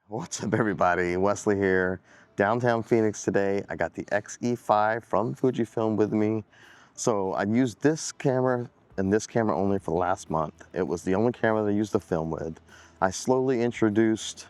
What's up, everybody? Wesley here, downtown Phoenix today. I got the X-E5 from Fujifilm with me. So I used this camera and this camera only for the last month. It was the only camera that I used to film with. I slowly introduced,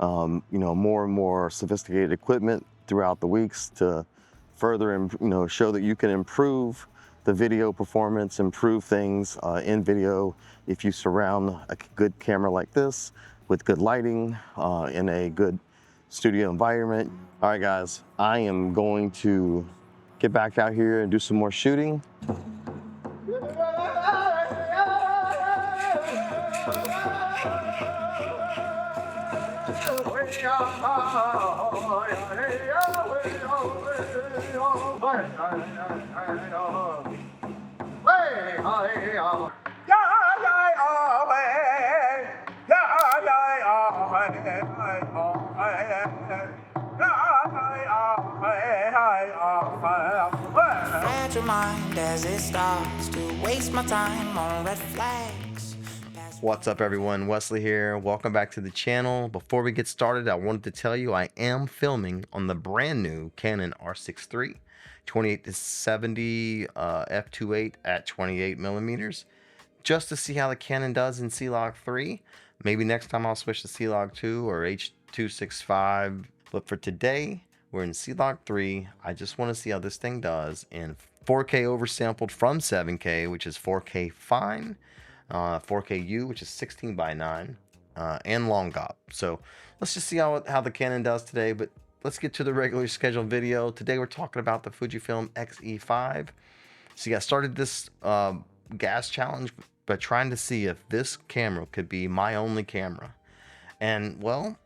more and more sophisticated equipment throughout the weeks to further, show that you can improve the video performance, improve things in video if you surround a good camera like this with good lighting in a good studio environment. All right, guys, I am going to get back out here and do some more shooting. Fragile mind as it starts to waste my time on red flags. What's up, everyone? Wesley here. Welcome back to the channel. Before we get started, I wanted to tell you I am filming on the brand new Canon R6iii 28-70 f2.8 at 28 millimeters, just to see how the Canon does in C-Log 3. Maybe next time I'll switch to C-Log 2 or H.265. But for today, we're in C-Log 3. I just want to see how this thing does in 4K oversampled from 7K, which is 4K fine, 4Ku, which is 16:9, and long GOP. So let's just see how the Canon does today. But let's get to the regularly scheduled video. Today we're talking about the Fujifilm X-E5. So yeah, I started this gas challenge by trying to see if this camera could be my only camera. And well,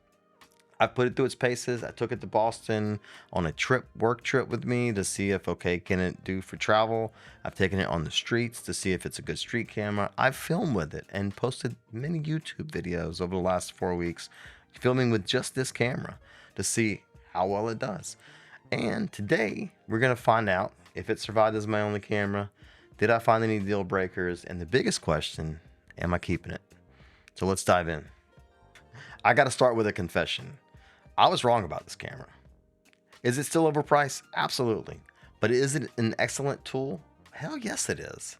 I put it through its paces. I took it to Boston on a work trip with me to see if, okay, can it do for travel? I've taken it on the streets to see if it's a good street camera. I've filmed with it and posted many YouTube videos over the last 4 weeks, filming with just this camera to see how well it does. And today we're going to find out if it survived as my only camera. Did I find any deal breakers? And the biggest question, am I keeping it? So let's dive in. I got to start with a confession. I was wrong about this camera. Is it still overpriced? Absolutely. But is it an excellent tool? Hell yes, it is.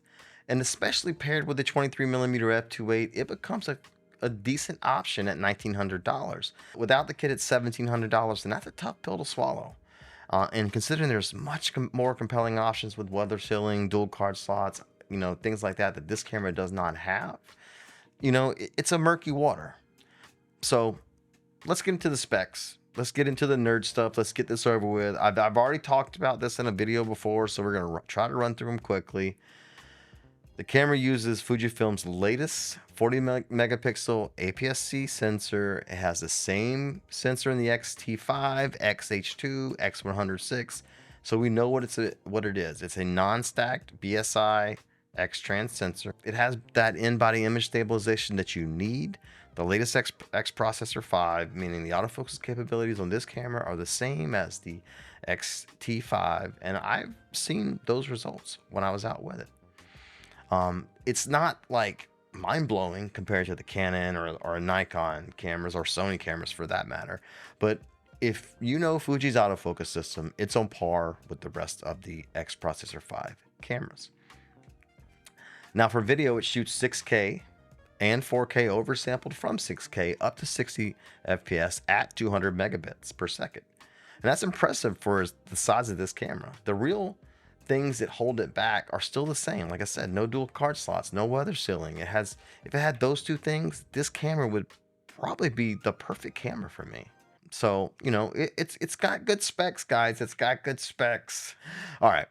And especially paired with the 23mm f2.8, it becomes a decent option at $1,900. Without the kit at $1,700, and that's a tough pill to swallow. And considering there's much more compelling options with weather sealing, dual card slots, things like that this camera does not have, it's a murky water. So let's get into the specs. Let's get into the nerd stuff. Let's get this over with. I've already talked about this in a video before, so we're going to try to run through them quickly. The camera uses Fujifilm's latest 40 megapixel APS-C sensor. It has the same sensor in the X-T5, XH2, X106. So we know what it is. It's a non-stacked BSI X-Trans sensor. It has that in-body image stabilization that you need. The latest X processor 5, meaning the autofocus capabilities on this camera are the same as the X-T5, and I've seen those results when I was out with it. It's not like mind-blowing compared to the Canon or Nikon cameras or Sony cameras for that matter, but if you know Fuji's autofocus system, it's on par with the rest of the X processor 5 cameras. Now for video, it shoots 6K and 4K oversampled from 6K up to 60 FPS at 200 megabits per second. And that's impressive for the size of this camera. The real things that hold it back are still the same. Like I said, no dual card slots, no weather sealing. If it had those two things, this camera would probably be the perfect camera for me. So, it's got good specs, guys. It's got good specs. All right,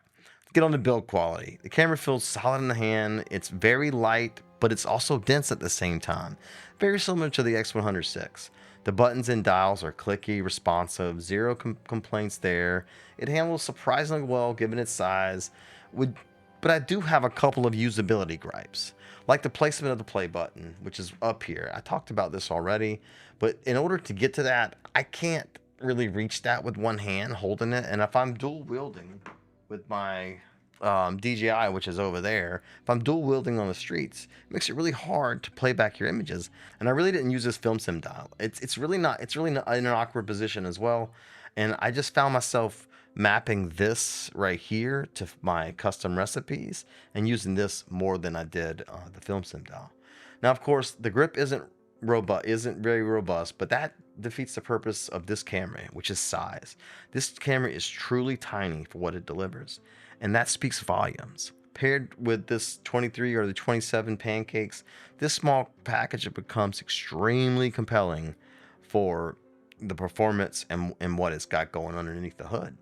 get on the build quality. The camera feels solid in the hand. It's very light, but it's also dense at the same time. Very similar to the X106. The buttons and dials are clicky, responsive, zero complaints there. It handles surprisingly well given its size, but I do have a couple of usability gripes, like the placement of the play button, which is up here. I talked about this already, but in order to get to that, I can't really reach that with one hand holding it. And if I'm dual wielding with my DJI, which is over there, if I'm dual wielding on the streets, it makes it really hard to play back your images. And I really didn't use this film sim dial. It's really not in an awkward position as well. And I just found myself mapping this right here to my custom recipes and using this more than I did the film sim dial. Now, of course, the grip isn't very robust, but that defeats the purpose of this camera, which is size. This camera is truly tiny for what it delivers, and that speaks volumes. Paired with this 23 or the 27 pancakes, this small package becomes extremely compelling for the performance and what it's got going underneath the hood.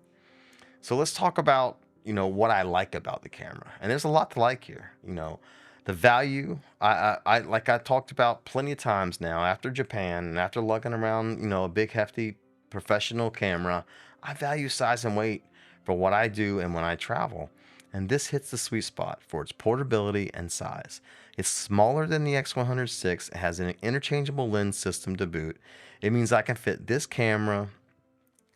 So let's talk about, what I like about the camera. And there's a lot to like here. The value, I like I talked about plenty of times now, after Japan and after lugging around, a big hefty professional camera, I value size and weight for what I do and when I travel. And this hits the sweet spot for its portability and size. It's smaller than the X106. It has an interchangeable lens system to boot. It means I can fit this camera,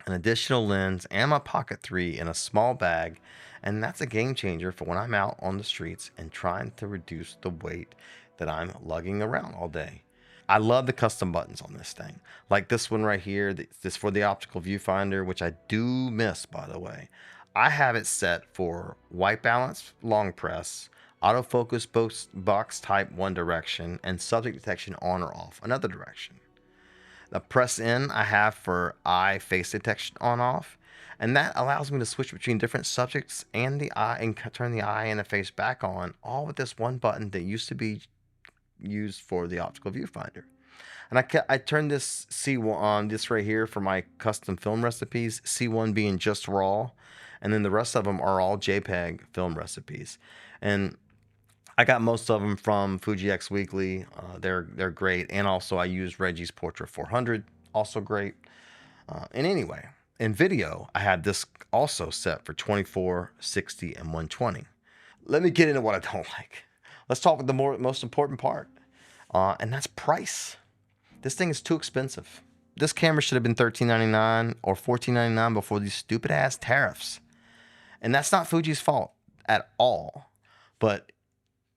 an additional lens, and my Pocket 3 in a small bag, and that's a game changer for when I'm out on the streets and trying to reduce the weight that I'm lugging around all day. I love the custom buttons on this thing, like this one right here. This for the optical viewfinder, which I do miss, by the way. I have it set for white balance, long press, autofocus box type one direction, and subject detection on or off another direction. The press in I have for eye face detection on off, and that allows me to switch between different subjects and the eye and turn the eye and the face back on, all with this one button that used to be used for the optical viewfinder. And I turned this C1 on, this right here, for my custom film recipes, C1 being just raw, and then the rest of them are all JPEG film recipes. And I got most of them from Fuji X Weekly. They're great, and also I use Reggie's Portra 400, also great. And anyway, in video, I had this also set for 24, 60, and 120. Let me get into what I don't like. Let's talk about the most important part, and that's price. This thing is too expensive. This camera should have been $13.99 or $14.99 before these stupid ass tariffs. And that's not Fuji's fault at all. But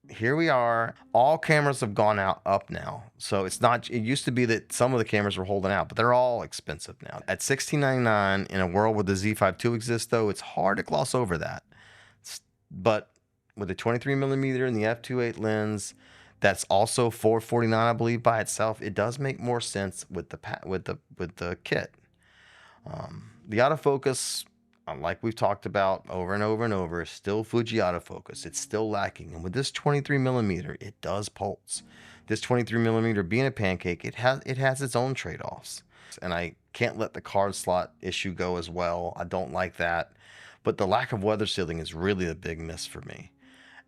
here we are. All cameras have gone up now. So it's not, it used to be that some of the cameras were holding out, but they're all expensive now. At $16.99 in a world where the Z5 II exists, though, it's hard to gloss over that. But with the 23mm and the f2.8 lens, that's also $449, I believe, by itself. It does make more sense with the kit. The autofocus, like we've talked about over and over and over, is still Fuji autofocus. It's still lacking. And with this 23mm, it does pulse. This 23mm being a pancake, it has its own trade-offs. And I can't let the card slot issue go as well. I don't like that. But the lack of weather sealing is really a big miss for me.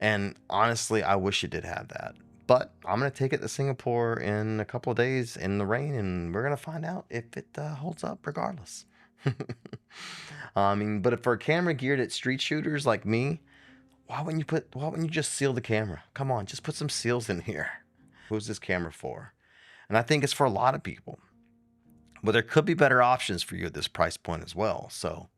And honestly, I wish it did have that. But I'm going to take it to Singapore in a couple of days in the rain, and we're going to find out if it holds up regardless. But for a camera geared at street shooters like me, why wouldn't you just seal the camera? Come on, just put some seals in here. Who's this camera for? And I think it's for a lot of people. But there could be better options for you at this price point as well. So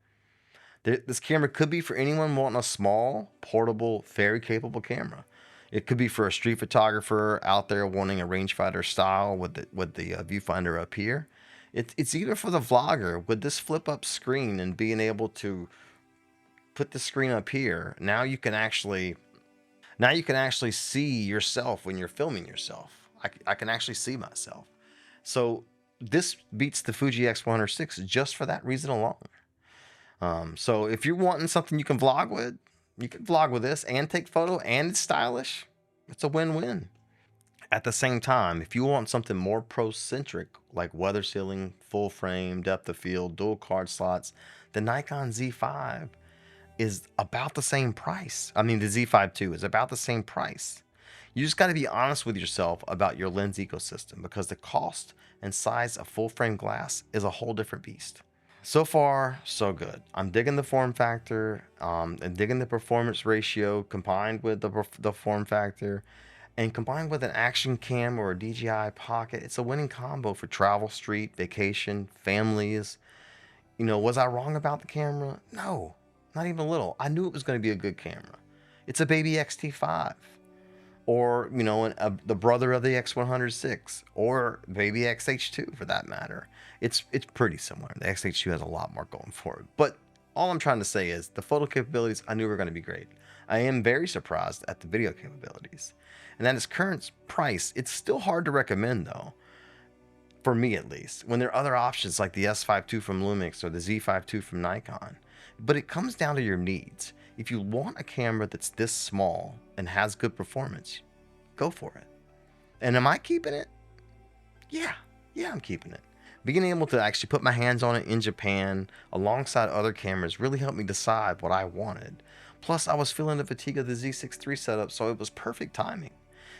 this camera could be for anyone wanting a small, portable, very capable camera. It could be for a street photographer out there wanting a rangefinder style with the viewfinder up here. It's either for the vlogger with this flip up screen and being able to put the screen up here. Now you can actually see yourself when you're filming yourself. I can actually see myself. So this beats the Fuji X106 just for that reason alone. So if you're wanting something you can vlog with this and take photo and it's stylish. It's a win-win. At the same time, if you want something more pro-centric, like weather sealing, full frame, depth of field, dual card slots, the Nikon Z5 is about the same price. I mean, the Z5 II is about the same price. You just got to be honest with yourself about your lens ecosystem, because the cost and size of full frame glass is a whole different beast. So far, so good. I'm digging the form factor, and digging the performance ratio combined with the form factor, and combined with an action cam or a DJI Pocket. It's a winning combo for travel, street, vacation, families. Was I wrong about the camera? No, Not even a little. I knew it was going to be a good camera. It's a baby X-T5, or you know, the brother of the X106, or baby XH2 for that matter. It's pretty similar. The XH2 has a lot more going for it. But all I'm trying to say is the photo capabilities I knew were going to be great. I am very surprised at the video capabilities. And at its current price, it's still hard to recommend though. For me at least, when there are other options like the S5 II from Lumix or the Z5 II from Nikon. But it comes down to your needs. If you want a camera that's this small and has good performance, go for it. And am I keeping it? Yeah, I'm keeping it. Being able to actually put my hands on it in Japan alongside other cameras really helped me decide what I wanted. Plus, I was feeling the fatigue of the Z6 III setup, so it was perfect timing.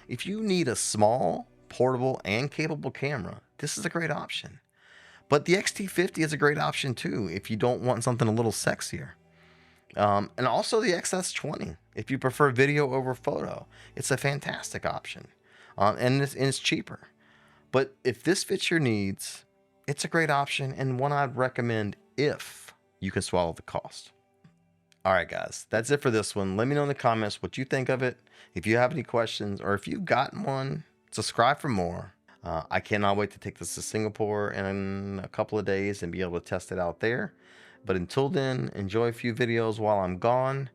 If you need a small, portable, and capable camera, this is a great option. But the X-T50 is a great option too if you don't want something a little sexier. And also the XS20 if you prefer video over photo. It's a fantastic option. And it's cheaper. But if this fits your needs, it's a great option and one I'd recommend if you can swallow the cost. Alright guys, that's it for this one. Let me know in the comments what you think of it. If you have any questions or if you've gotten one, subscribe for more. I cannot wait to take this to Singapore in a couple of days and be able to test it out there. But until then, enjoy a few videos while I'm gone,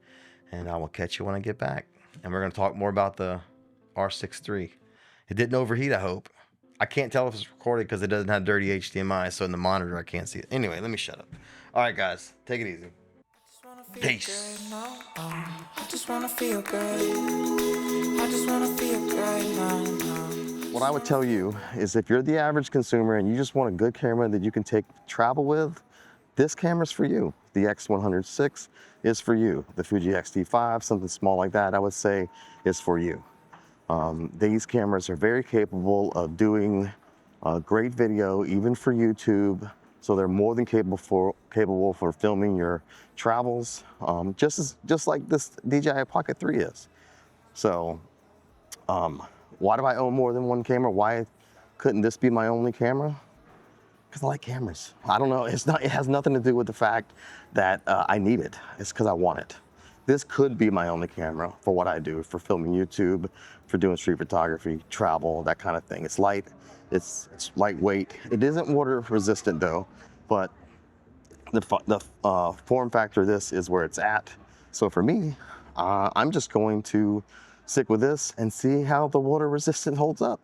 and I will catch you when I get back. And we're going to talk more about the R6iii. It didn't overheat, I hope. I can't tell if it's recorded because it doesn't have dirty HDMI, so in the monitor I can't see it. Anyway, let me shut up. Alright guys, take it easy. Peace. I just wanna feel good. I just wanna feel good now. What I would tell you is if you're the average consumer and you just want a good camera that you can take travel with, this camera's for you. The X106 is for you. The Fuji X-T5, something small like that, I would say is for you. These cameras are very capable of doing great video, even for YouTube. So they're more than capable for filming your travels, just like this DJI Pocket 3 is. So, why do I own more than one camera? Why couldn't this be my only camera? Because I like cameras. I don't know. It has nothing to do with the fact that I need it. It's because I want it. This could be my only camera for what I do, for filming YouTube, for doing street photography, travel, that kind of thing. It's light. It's lightweight. It isn't water resistant though, but the form factor of this is where it's at. So for me, I'm just going to stick with this and see how the water resistance holds up.